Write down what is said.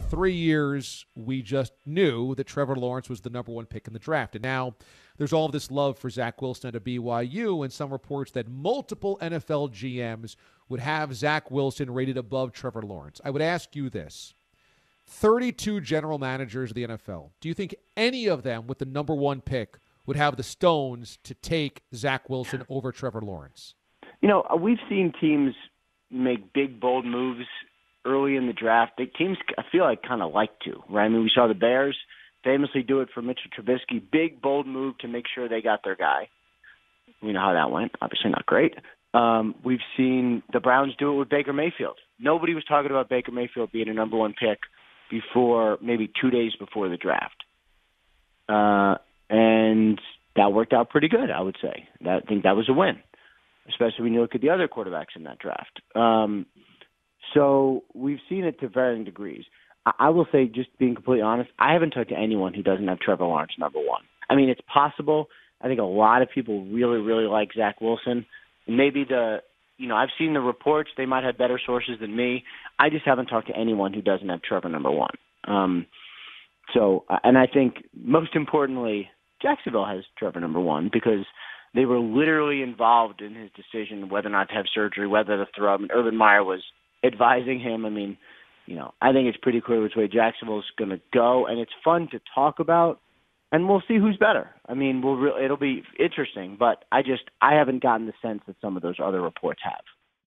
3 years, we just knew that Trevor Lawrence was the number one pick in the draft. And now there's all of this love for Zach Wilson at BYU, and some reports that multiple NFL GMs would have Zach Wilson rated above Trevor Lawrence. I would ask you this. 32 general managers of the NFL. Do you think any of them with the number one pick would have the stones to take Zach Wilson over Trevor Lawrence? We've seen teams make big, bold moves early in the draft. Teams, I feel like, kind of like to, right? I mean, we saw the Bears famously do it for Mitchell Trubisky. Big, bold move to make sure they got their guy. We know how that went. Obviously not great. We've seen the Browns do it with Baker Mayfield. Nobody was talking about Baker Mayfield being a number one pick before, maybe 2 days before the draft. And that worked out pretty good, I would say. I think that was a win, especially when you look at the other quarterbacks in that draft. So we've seen it to varying degrees. I will say, just being completely honest, I haven't talked to anyone who doesn't have Trevor Lawrence number one. I mean, it's possible. I think a lot of people really, really like Zach Wilson. Maybe I've seen the reports. They might have better sources than me. I just haven't talked to anyone who doesn't have Trevor number one. And I think most importantly, Jacksonville has Trevor number one because they were literally involved in his decision whether or not to have surgery, whether to throw him. And Urban Meyer was advising him. I mean, I think it's pretty clear which way Jacksonville's going to go, and it's fun to talk about. And we'll see who's better. I mean, it'll be interesting, but I haven't gotten the sense that some of those other reports have.